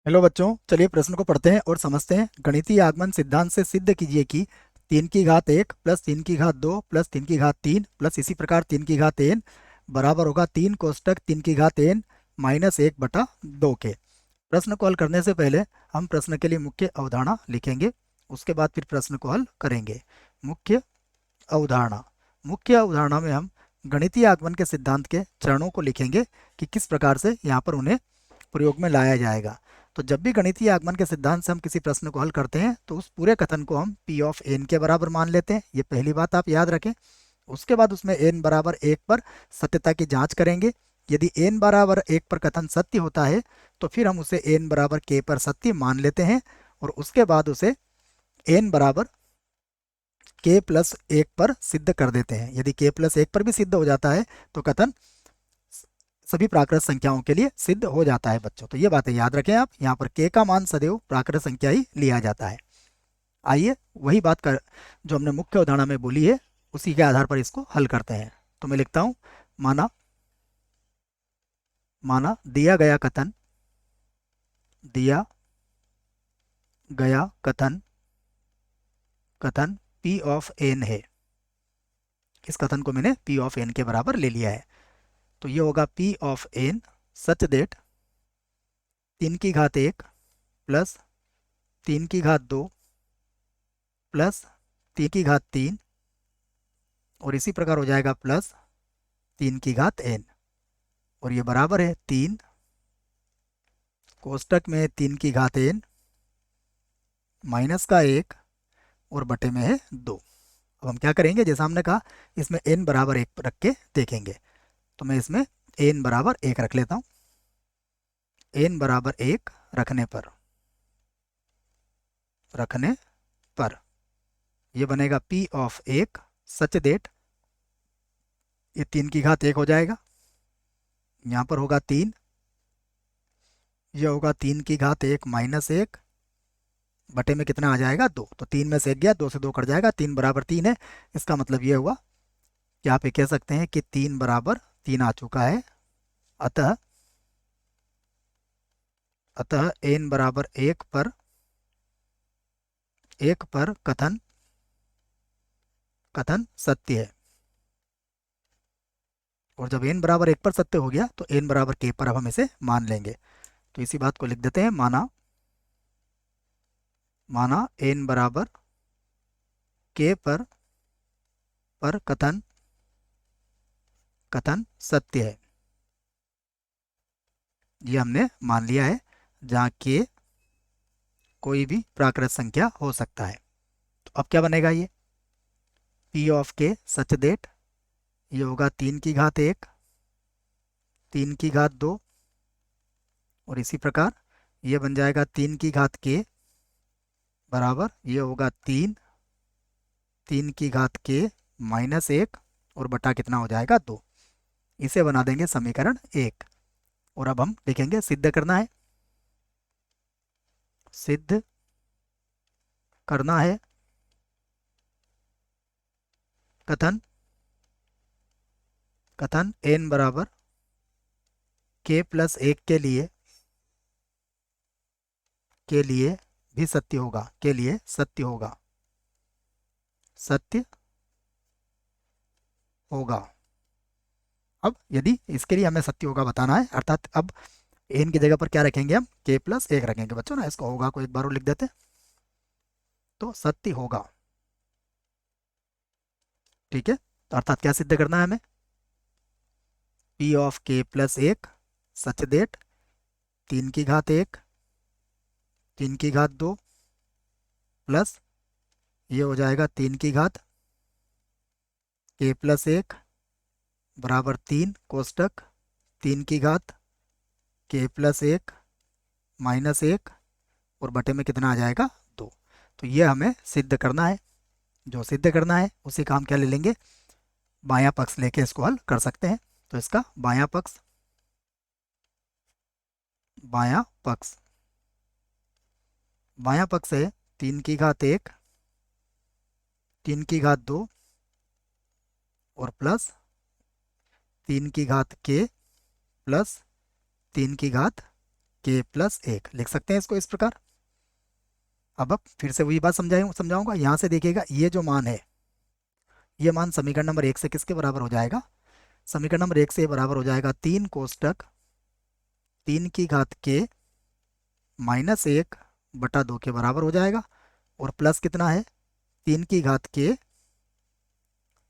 Hello बच्चों, चलिए प्रश्न को पढ़ते हैं और समझते हैं। गणितीय आगमन सिद्धांत से सिद्ध कीजिए कि 3 की घात 1 प्लस 3 की घात 2 प्लस 3 की घात 3 प्लस इसी प्रकार 3 की घात n बराबर होगा 3 कोष्टक 3 की घात n माइनस 1/2 के। प्रश्न को हल करने से पहले हम प्रश्न के लिए मुख्य अवधारणा लिखेंगे। उसके बाद फिर प्रश्न को हल करेंगे। मुख्य अवधारणा। मुख्य अवधारणा में हम गणितीय आगमन के सिद्धांत के चरणों को लिखेंगे कि किस प्रकार से यहाँ पर उन्हें प्रयोग में लाया जाएगा। तो जब भी गणितीय आगमन के सिद्धांत से हम किसी प्रश्न को हल करते हैं तो उस पूरे कथन को हम पी ऑफ एन के बराबर मान लेते हैं। ये पहली बात आप याद रखें। उसके बाद उसमें एन बराबर 1 पर सत्यता की जांच करेंगे। यदि एन बराबर 1 पर कथन सत्य होता है तो फिर हम उसे एन बराबर के पर सत्य मान लेते हैं और उसके बाद उसे एन बराबर के प्लस 1 पर सिद्ध कर देते हैं। यदि के प्लस 1 पर भी सिद्ध हो जाता है तो कथन सभी प्राकृत संख्याओं के लिए सिद्ध हो जाता है बच्चों। तो ये बातें याद रखें आप। यहाँ पर के का मान सदैव प्राकृत संख्या ही लिया जाता है। आइए वही बात कर जो हमने मुख्य उदाहरण में बोली है उसी के आधार पर इसको हल करते हैं। तो मैं लिखता हूँ, माना माना दिया गया कथन कथन P ऑफ n है। इस कथन को मैंने P ऑफ n के बराबर ले लिया है। तो ये होगा P of n such that 3 की घात 1 प्लस 3 की घात 2 प्लस 3 की घात 3 और इसी प्रकार हो जाएगा प्लस 3 की घात n और ये बराबर है 3 कोष्टक में 3 की घात n माइनस का 1 और बटे में है 2। अब हम क्या करेंगे, जैसा हमने कहा इसमें n बराबर 1 रख के देखेंगे। तो मैं इसमें n बराबर 1 रख लेता हूँ। n बराबर 1 रखने पर ये बनेगा P ऑफ 1 सच देट ये 3 की घात 1 हो जाएगा। यहाँ पर होगा 3, ये होगा 3 की घात 1 माइनस 1 बटे में कितना आ जाएगा 2। तो 3 में से 1 गया, 2 से 2 कट जाएगा, 3 बराबर 3 है। इसका मतलब ये हुआ कि आप ये कह सकते हैं कि 3 बराबर 3 आ चुका है। अतः अतः n बराबर 1 पर कथन सत्य है। और जब n बराबर 1 पर सत्य हो गया तो n बराबर k पर अब हम इसे मान लेंगे। तो इसी बात को लिख देते हैं, माना n बराबर k पर कथन सत्य है। ये हमने मान लिया है, जहाँ k कोई भी प्राकृत संख्या हो सकता है। तो अब क्या बनेगा, ये P of k such that ये होगा 3 की घात 1 3 की घात 2 और इसी प्रकार ये बन जाएगा 3 की घात k बराबर ये होगा 3 की घात k माइनस 1 और बटा कितना हो जाएगा 2। इसे बना देंगे समीकरण 1 और अब हम लिखेंगे सिद्ध करना है कथन n बराबर k प्लस 1 के लिए भी सत्य होगा, सत्य होगा। अब यदि इसके लिए हमें सत्य होगा बताना है, अर्थात अब n की जगह पर क्या रखेंगे, हम k प्लस 1 रखेंगे बच्चों ना। इसको होगा को एक बार और लिख देते हैं, तो सत्य होगा। ठीक है, तो अर्थात क्या सिद्ध करना है हमें, P of k plus 1 such that 3 की घात 1 3 की घात 2 प्लस ये हो जाएगा 3 की घात k प्लस 1 बराबर 3 कोष्टक 3 की घात k प्लस 1 माइनस 1 और बटे में कितना आ जाएगा 2। तो ये हमें सिद्ध करना है। जो सिद्ध करना है उसी का हम क्या ले लेंगे, बायां पक्ष लेके इसको हल कर सकते हैं। तो इसका बायां पक्ष बायां पक्ष है 3 की घात 1 3 की घात 2 और प्लस 3 की घात k प्लस 3 की घात के प्लस 1 लिख सकते हैं इसको इस प्रकार। अब फिर से वही बात समझाऊंगा। यहाँ से देखिएगा ये जो मान है, ये मान समीकरण नंबर 1 से किसके बराबर हो जाएगा? समीकरण नंबर 1 से बराबर हो जाएगा 3 कोष्टक 3 की घात के माइनस 1 बटा 2 के बराबर हो जाएगा। और प्लस कितना है? 3 की घात के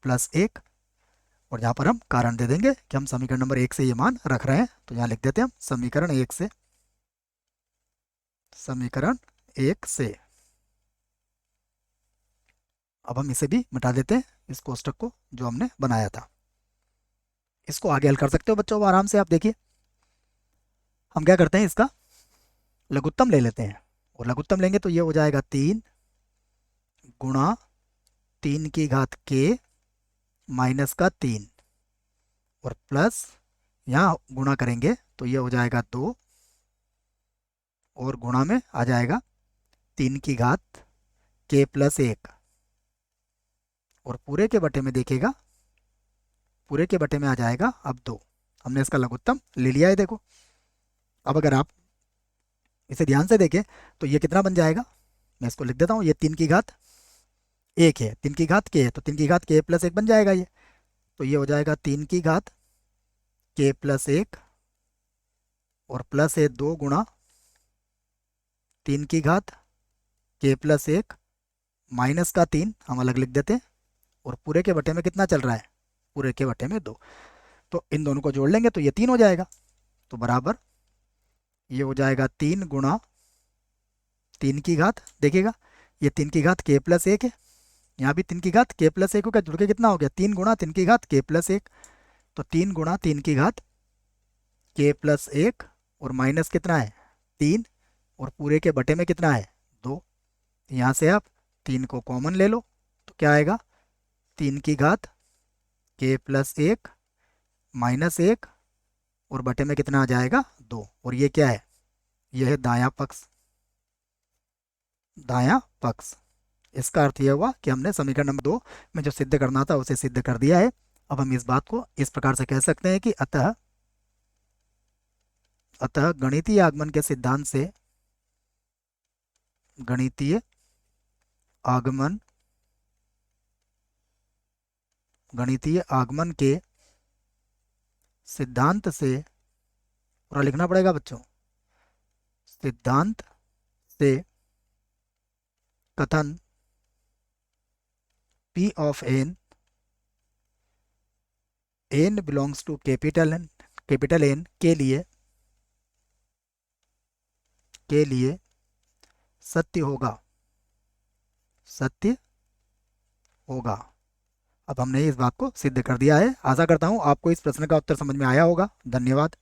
प्लस 1। और यहाँ पर हम कारण दे देंगे कि हम समीकरण नंबर 1 से ये मान रख रहे हैं, तो यहाँ लिख देते हैं हम समीकरण 1 से। समीकरण 1 से अब हम इसे भी मिटा देते हैं, इस कोष्टक को जो हमने बनाया था। इसको आगे हल कर सकते हो बच्चों आराम से। आप देखिए हम क्या करते हैं, इसका लघुत्तम ले लेते हैं। और लघुत्तम लेंगे तो ये हो जाएगा 3 गुणा 3 की घात के माइनस का 3 और प्लस यहाँ गुणा करेंगे तो ये हो जाएगा 2 और गुणा में आ जाएगा 3 की घात के प्लस 1 और पूरे के बटे में देखिएगा, पूरे के बटे में आ जाएगा अब 2। हमने इसका लघुत्तम ले लिया है देखो। अब अगर आप इसे ध्यान से देखें तो ये कितना बन जाएगा, मैं इसको लिख देता हूँ। ये 3 की घात 1 है, 3 की घात के है तो 3 की घात के प्लस 1 बन जाएगा ये। तो ये हो जाएगा 3 की घात के प्लस 1 और प्लस है 2 गुणा 3 की घात के प्लस 1 माइनस का 3 हम अलग लिख देते हैं। और पूरे के बटे में कितना चल रहा है? पूरे के बटे में 2। तो इन दोनों को जोड़ लेंगे तो ये 3 हो जाएगा। तो बराबर ये हो जाएगा 3 गुणा 3 की घात, देखिएगा ये 3 की घात के प्लस 1 है, यहाँ भी 3 की घात के प्लस 1 हो गया, जुड़ के कितना हो गया? 3 गुणा 3 की घात के प्लस 1। तो 3 गुणा 3 की घात के प्लस 1 और माइनस कितना है? 3 और पूरे के बटे में कितना है? 2। यहाँ से आप 3 को कॉमन ले लो तो क्या आएगा? 3 की घात के प्लस 1 माइनस 1 और बटे में कितना आ जाएगा? 2। और ये क्या है? यह है दायां पक्ष, दायां पक्ष। इसका अर्थ यह हुआ कि हमने समीकरण नंबर 2 में जो सिद्ध करना था उसे सिद्ध कर दिया है। अब हम इस बात को इस प्रकार से कह सकते हैं कि अतः गणितीय आगमन के सिद्धांत से गणितीय आगमन के सिद्धांत से, पूरा लिखना पड़ेगा बच्चों, सिद्धांत से कथन P of n belongs to capital N के लिए सत्य होगा। अब हमने इस बात को सिद्ध कर दिया है। आशा करता हूँ आपको इस प्रश्न का उत्तर समझ में आया होगा। धन्यवाद।